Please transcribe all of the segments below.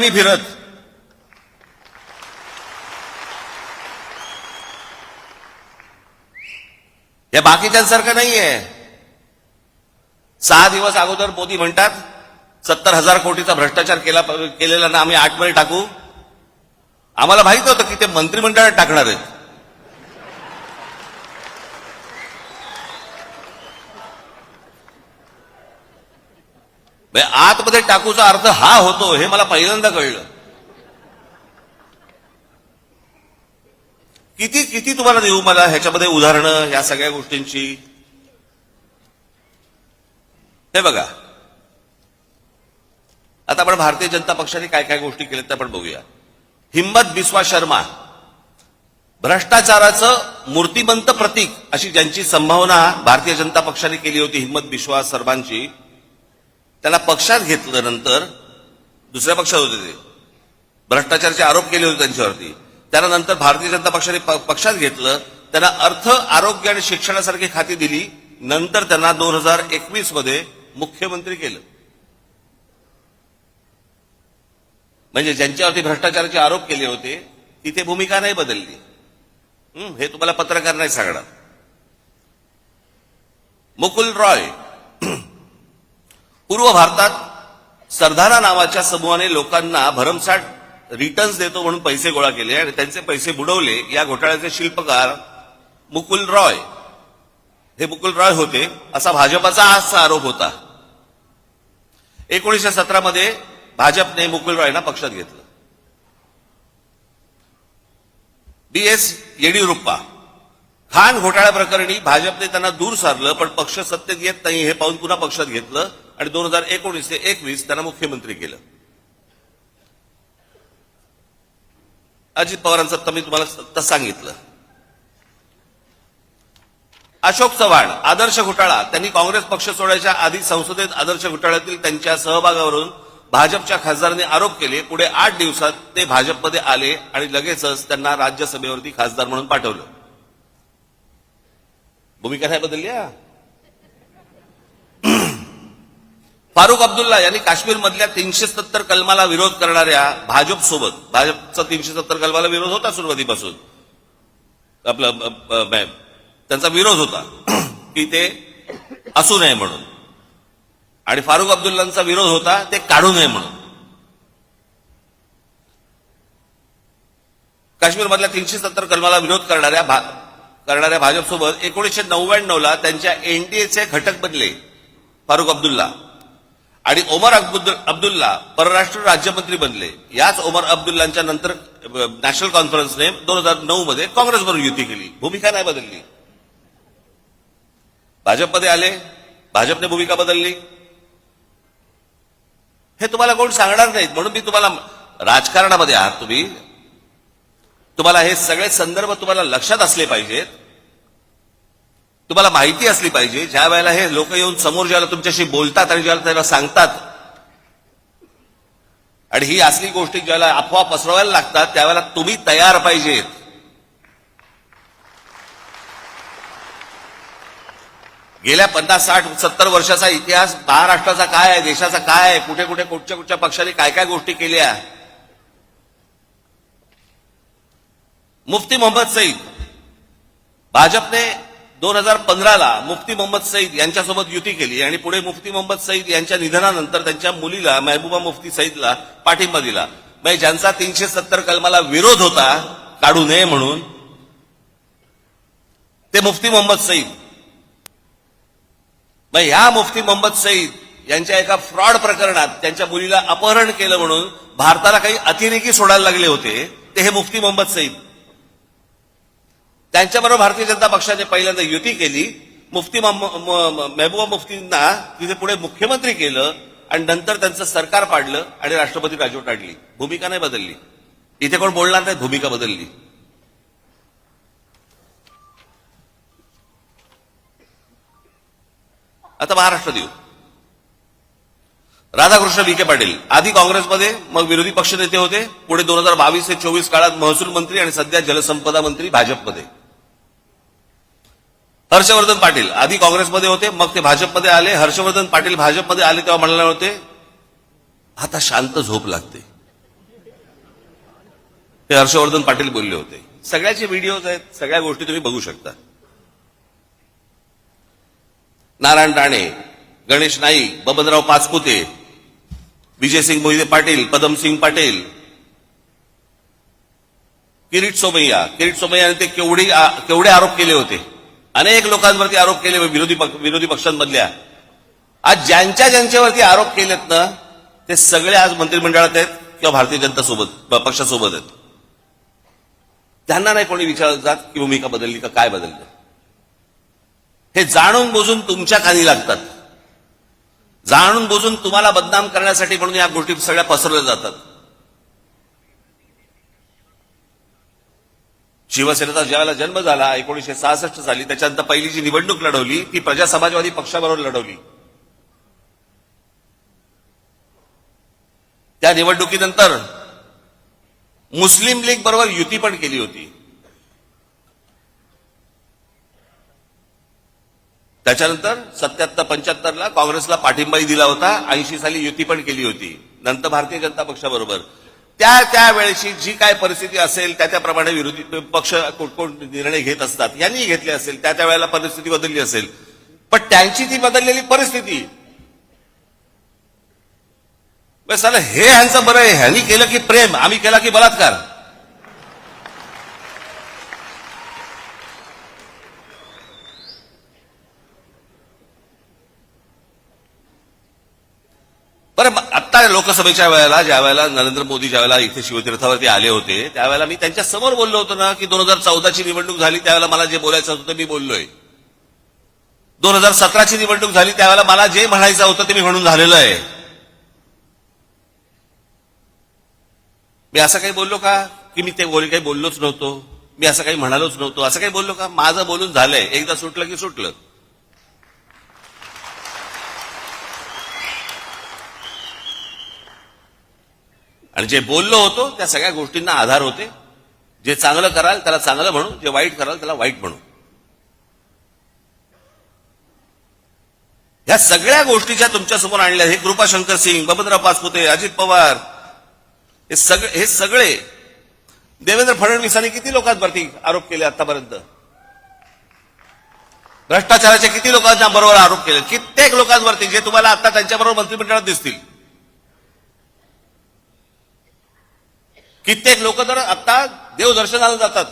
मी फिरत हे बाकीच्यांसारखं नाहीये. 6 दिवस अगोदर मोदी म्हणतात 70,000 कोटीचा भ्रष्टाचार केलेला ना आम्ही 8 मध्ये टाकू. आम्हाला माहित होतं की ते मंत्रिमंडळात टाकणार आहेत. आतमध्ये टाकूचा अर्थ हा होतो हे मला पहिल्यांदा कळलं. किती किती तुम्हाला देऊ मला ह्याच्यामध्ये उदाहरणं या सगळ्या गोष्टींची. हे बघा, आता आपण भारतीय जनता पक्षाने काय काय गोष्टी केल्यात ते आपण बघूया. हिम्मत बिस्वा शर्मा भ्रष्टाचाराचं मूर्तिमंत प्रतीक अशी ज्यांची संभावना भारतीय जनता पक्षाने केली होती, हिम्मत बिस्वा शर्मांची, त्याला पक्षात घेतलं. नंतर दुसऱ्या पक्षात होते ते, भ्रष्टाचाराचे आरोप केले होते त्यांच्यावरती. त्यानंतर भारतीय जनता पक्षाने पक्षात घेतलं, त्यांना अर्थ, आरोग्य आणि शिक्षणासारखी खाती दिली. नंतर त्यांना 2021 मध्ये मुख्यमंत्री केलं. म्हणजे ज्यांच्यावरती भ्रष्टाचाराचे आरोप केले होते तिथे भूमिका नाही बदलली. हे तुम्हाला पत्रकार नाही सांगणार. मुकुल रॉय, पूर्व भारतात सरदारा नावाच्या समूहाने लोकांना भरमसाठ रिटर्न्स देतो म्हणून पैसे गोळा केले आणि त्यांचे पैसे बुडवले. या घोटाळ्याचे शिल्पकार मुकुल रॉय, हे मुकुल रॉय होते असा भाजपाचा आजचा आरोप होता. 1917 मध्ये भाजपने मुकुल रॉयना पक्षात घेतलं. BS येडियुरप्पा, खान घोटाळ्या प्रकरणी भाजपने त्यांना दूर सारलं, पण पक्ष सत्तेत येत नाही हे पाहून पुन्हा पक्षात घेतलं आणि 2019 ते 21 त्यांना मुख्यमंत्री केलं. अजित पवारांचं तर मी तुम्हाला सांगितलं. अशोक चव्हाण, आदर्श घोटाळा, त्यांनी काँग्रेस पक्ष सोडायच्या आधी संसदेत आदर्श घोटाळ्यातील त्यांच्या सहभागावरून भाजपच्या खासदारांनी आरोप केले. पुढे 8 दिवसात ते भाजपमध्ये आले आणि लगेचच त्यांना राज्यसभेवरती खासदार म्हणून पाठवलं. भूमिका नाही बदलली. फारुख अब्दुल्ला यांनी काश्मीरमधल्या 370 कलमाला विरोध करणाऱ्या भाजपसोबत, भाजपचा 370 कलमाला विरोध होता सुरुवातीपासून, त्यांचा विरोध होता की ते असू नये म्हणून, आणि फारुख अब्दुल्लांचा विरोध होता ते काढू नये म्हणून. काश्मीरमधल्या 370 कलमाला विरोध करणाऱ्या भाजपसोबत 1999ला त्यांच्या एनडीएचे घटक बनले फारुख अब्दुल्ला, आणि ओमर अब्दुल्ला परराष्ट्र राज्यमंत्री बनले. याच ओमर अब्दुल्लांच्या नंतर नॅशनल कॉन्फरन्सने 2009 मध्ये काँग्रेसबरोबर युती केली. भूमिका नाही बदलली. भाजपमध्ये आले, भाजपने भूमिका बदलली. हे तुम्हाला कोण सांगणार नाहीत. म्हणून मी तुम्हाला, राजकारणामध्ये आहात तुम्ही, तुम्हाला हे सगळे संदर्भ तुम्हाला लक्षात असले पाहिजेत, तुम्हाला माहिती असली पाहिजे. ज्या वेळेला हे लोक येऊन समोर ज्याला तुमच्याशी बोलतात आणि ज्याला त्याला सांगतात, आणि ही असली गोष्टी ज्याला अफवा पसरवायला लागतात, त्यावेळेला तुम्ही तयार पाहिजेत. गेल्या 50, 60, 70 वर्षाचा इतिहास महाराष्ट्राचा काय आहे, देशाचा काय आहे, कुठे कुठे कुठच्या कुठच्या पक्षाने काय काय गोष्टी केल्या. मुफ्ती मोहम्मद सईद, भाजपने 2015ला मुफ्ती मोहम्मद सईद यांच्यासोबत युती केली आणि पुढे मुफ्ती मोहम्मद सईद यांच्या निधनानंतर त्यांच्या मुलीला महबूबा मुफ्ती सईदला पाठिंबा दिला. म्हणजे ज्यांचा 370 कलमाला विरोध होता काढू नये म्हणून, ते मुफ्ती मोहम्मद सईद. मग ह्या मुफ्ती मोहम्मद सईद यांच्या एका फ्रॉड प्रकरणात त्यांच्या मुलीला अपहरण केलं म्हणून भारताला काही अतिरेकी सोडायला लागले होते, ते हे मुफ्ती मोहम्मद सईद. त्यांच्याबरोबर भारतीय जनता पक्षाने पहिल्यांदा युती केली. मुफ्ती महबूबा मुफ्तींना तिथे पुढे मुख्यमंत्री केलं आणि नंतर त्यांचं सरकार पाडलं आणि राष्ट्रपती राजवट आणली. भूमिका नाही बदलली. इथे कोण बोलणार नाही भूमिका बदलली. आता महाराष्ट्र देऊ. राधाकृष्ण विखे पाटील, आधी काँग्रेसमध्ये, मग विरोधी पक्षनेते होते. पुढे 2022 ते 24 काळात महसूल मंत्री आणि सध्या जलसंपदा मंत्री भाजपमध्ये. हर्षवर्धन पाटील, आधी काँग्रेसमध्ये होते, मग ते भाजपमध्ये आले. हर्षवर्धन पाटील भाजपमध्ये आले तेव्हा म्हणाले होते आता शांत झोप लागते. ते हर्षवर्धन पाटील बोलले होते. सगळ्याचे व्हिडिओज आहेत, सगळ्या गोष्टी तुम्ही बघू शकता. नारायण राणे, गणेश नाईक, बबनराव पाचपुते, विजयसिंग मोहिते पाटील, पदमसिंग पाटील, किरीट सोमय्याने ते केवढे आरोप केले होते. अनेक लोकांवरती आरोप केले विरोधी पक्षांमधल्या. आज ज्यांच्यावरती आरोप केलेत ना ते सगळे आज मंत्रिमंडळात आहेत किंवा भारतीय जनता पक्षासोबत आहेत. त्यांना नाही कोणी विचारत जात की भूमिका बदलली का काय बदललं. हे जाणून बुजून तुमच्या कानी लागतात. जाणून बुजून तुम्हाला बदनाम करण्यासाठी म्हणून या गोष्टी सगळ्या पसरल्या जातात. शिवसेनेचा ज्यावेळेला जन्म झाला 1966 साली, त्याच्यानंतर पहिली जी निवडणूक लढवली ती प्रजा समाजवादी पक्षाबरोबर लढवली. त्या निवडणुकीनंतर मुस्लिम लीग बरोबर युती पण केली होती. त्याच्यानंतर 77-75 ला काँग्रेसला पाठिंबाही दिला होता. 80 साली युती पण केली होती. नंतर भारतीय जनता पक्षाबरोबर त्या वेळेची जी काय परिस्थिती असेल त्याप्रमाणे विरोधी पक्ष कोण निर्णय घेत असतात. यांनी घेतले असेल, त्या वेळेला परिस्थिती बदलली असेल. पण त्यांची ती बदललेली परिस्थिती साला हे ह्यांचं बरं आहे. ह्यांनी केलं की प्रेम, आम्ही केला की बलात्कार. बरं, आता लोकसभेच्या वेळेला ज्या वेळेला नरेंद्र मोदी ज्यावेळेला इथे शिवतीर्थावरती आले होते त्यावेळेला मी त्यांच्या समोर बोललो होतो ना की 2014ची निवडणूक झाली त्यावेळेला मला जे बोलायचं होतं ते मी बोललोय. 2017ची निवडणूक झाली त्यावेळेला मला जे म्हणायचं होतं ते मी म्हणून झालेलं आहे. मी असं काही बोललो का की मी ते काही बोललोच नव्हतो, मी असं काही म्हणालोच नव्हतो, असं काही बोललो का? माझं बोलून झालंय. एकदा सुटलं की सुटलं. आणि जे बोललो होतो त्या सगळ्या गोष्टींना आधार होते. जे चांगलं कराल त्याला चांगलं म्हणू, जे वाईट कराल त्याला वाईट म्हणू. ह्या सगळ्या गोष्टीच्या तुमच्यासमोर आणल्या. हे कृपाशंकर सिंग, बबनराव पाचपुते, अजित पवार, हे सगळे देवेंद्र फडणवीसांनी किती लोकांवरती आरोप केले आतापर्यंत? भ्रष्टाचाराचे किती लोकांच्या बरोबर आरोप केले? कित्येक लोकांवरती जे तुम्हाला आता त्यांच्याबरोबर मंत्रिमंडळात दिसतील. कित्येक लोक तर आता देवदर्शनाला जातात,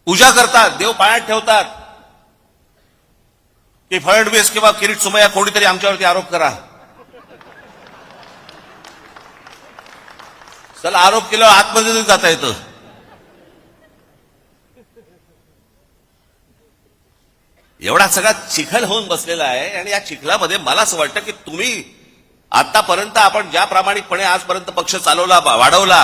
पूजा करतात, देव पायात ठेवतात की फडणवीस किंवा किरीट सोमय्या कोणीतरी आमच्यावरती आरोप करा. चला, आरोप केल्यावर आतमध्ये जाता येतं. एवढा सगळा चिखल होऊन बसलेला आहे. आणि या चिखलामध्ये मला असं वाटतं की तुम्ही आतापर्यंत आपण ज्या प्रामाणिकपणे आजपर्यंत पक्ष चालवला, वाढवला,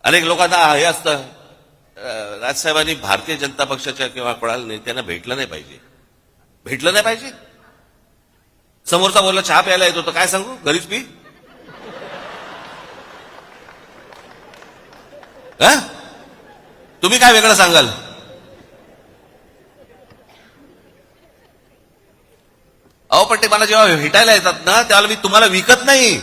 अनेक लोकांना हे असतं राजसाहेबांनी भारतीय जनता पक्षाच्या किंवा कोणाला नेत्यांना भेटलं नाही पाहिजे. समोरचा बोलला चहा प्यायला येत होतं, काय सांगू, घरीच पी. तुम्ही काय वेगळं सांगाल? अहो, पण ते मला जेव्हा भेटायला येतात ना त्यावेळेला मी तुम्हाला विकत नाही.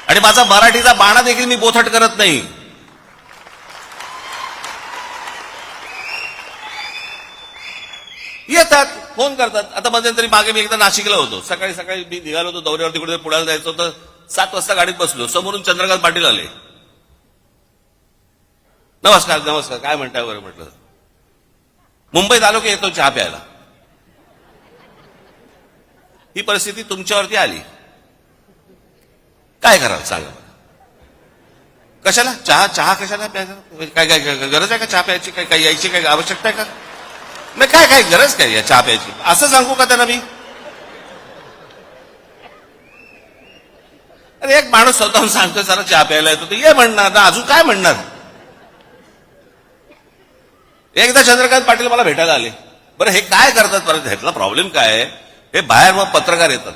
आणि माझा मराठीचा बाणा देखील मी बोथट करत नाही. येतात, फोन करतात. आता मध्यंतरी मागे मी एकदा नाशिकला होतो. सकाळी मी निघालो होतो दौऱ्यावरती, कुठे पुण्याला जायचं होतं. 7 वाजता गाडीत बसलो. समोरून चंद्रकांत पाटील आले. नमस्कार, काय म्हणताय बरं म्हटलं. मुंबईत आलो की येतो चहा प्यायला. ही परिस्थिती तुमच्यावरती आली, काय कराल सांगा? कशाला चहा कशाला प्यायचा? काय गरज आहे का चहा प्यायची? काय यायची काय आवश्यकता आहे का? नाही, काय गरज काय या चहा प्यायची? असं सांगू का त्यांना मी? अरे, एक माणूस स्वतःहून सांगतोय सारा चहा प्यायला येतो तर ये म्हणणार ना, अजून काय म्हणणार? एकदा चंद्रकांत पाटील मला भेटायला आले. बरं, हे काय करतात? परत ह्यातला प्रॉब्लेम काय आहे? हे बाहेर मग पत्रकार येतात,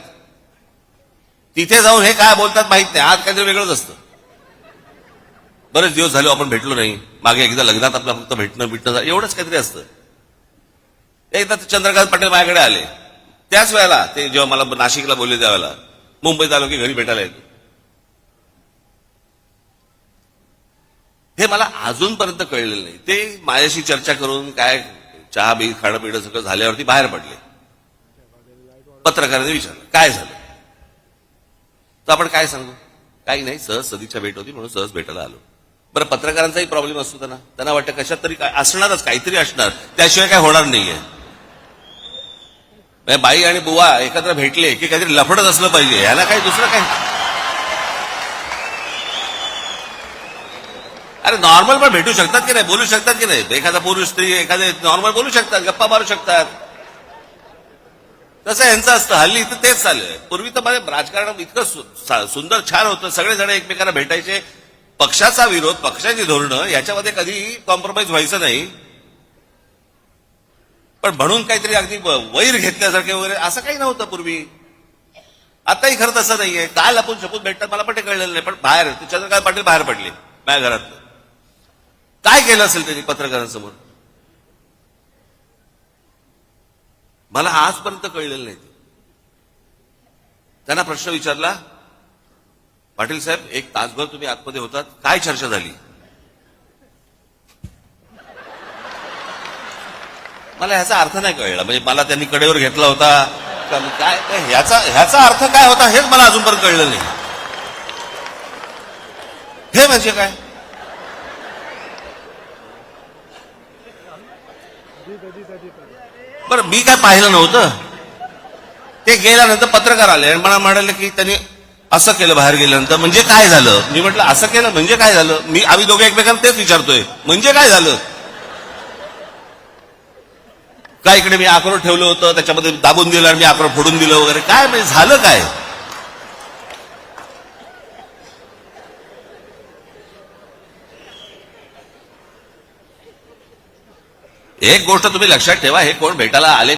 तिथे जाऊन हे काय बोलतात माहित नाही. आज काहीतरी वेगळंच असतं. बरेच दिवस झाले आपण भेटलो नाही, मागे एकदा लग्नात आपलं फक्त भेटणं झालं, एवढंच काहीतरी असतं. एकदा चंद्रकांत पाटील माझ्याकडे आले, त्याच वेळेला ते जेव्हा मला नाशिकला बोलले त्यावेळेला मुंबईत आलो की घरी भेटायला येतो. हे मला अजूनपर्यंत कळलेलं नाही. ते माझ्याशी चर्चा करून काय चहा बी खाणं पिणं सगळं झाल्यावरती बाहेर पडले. पत्रकारांनी विचारलं काय झालं, तर आपण काय सांगू, काही नाही, सहज सदिच्छा भेट होती म्हणून सहज भेटायला आलो. बरं, पत्रकारांचाही प्रॉब्लेम असतो त्यांना वाटतं कशात तरी असणारच, काहीतरी असणार, त्याशिवाय काय होणार नाहीये. बाई आणि बुवा एकत्र भेटले की काहीतरी लफडत असलं पाहिजे, ह्याला काही दुसरं काय. अरे नॉर्मल पण भेटू शकतात की नाही, बोलू शकतात की नाही, एखादा पुरुष स्त्री एखादे नॉर्मल बोलू शकतात, गप्पा मारू शकतात. तसं यांचं असतं. हल्ली इथं तेच चाललंय. पूर्वी तर माझ्या राजकारण इतकं सुंदर छान होतं, सगळेजण एकमेकांना भेटायचे. पक्षाचा विरोध, पक्षाची धोरणं याच्यामध्ये कधी कॉम्प्रोमाइज व्हायचं नाही, पण म्हणून काहीतरी अगदी वैर घेतल्यासारखे वगैरे असं काही नव्हतं पूर्वी. आताही खरं तसं नाहीये. काल आपण शपथ भेटतात मला पण ते कळलेलं नाही, पण बाहेर चंद्रकांत पाटील बाहेर पडले माझ्या घरात. काय केलं असेल त्यांनी पत्रकारांसमोर मला आजपर्यंत कळलेलं नाही. त्यांना प्रश्न विचारला, पाटील साहेब एक तासभर तुम्ही आतमध्ये होतात, काय चर्चा झाली. मला ह्याचा अर्थ नाही कळला. म्हणजे मला त्यांनी कडेवर घेतला होता का काय, ह्याचा अर्थ काय होता हेच मला अजूनपर्यंत कळलं नाही. हे म्हणजे काय. बरं, मी काय पाहिलं नव्हतं. ते गेल्यानंतर पत्रकार आले आणि मला म्हणाले की त्यांनी असं केलं बाहेर गेल्यानंतर, म्हणजे काय झालं. मी म्हटलं असं केलं म्हणजे काय झालं. आम्ही दोघे एकमेकांना तेच विचारतोय, म्हणजे काय झालं. काय इकडे मी अक्रोड ठेवलं होतं, त्याच्यामध्ये दाबून दिलं आणि मी अक्रोड फोडून दिलं वगैरे, काय म्हणजे झालं काय. एक गोष्ट तुम्ही लक्षात ठेवा, हे कोण भेटायला आले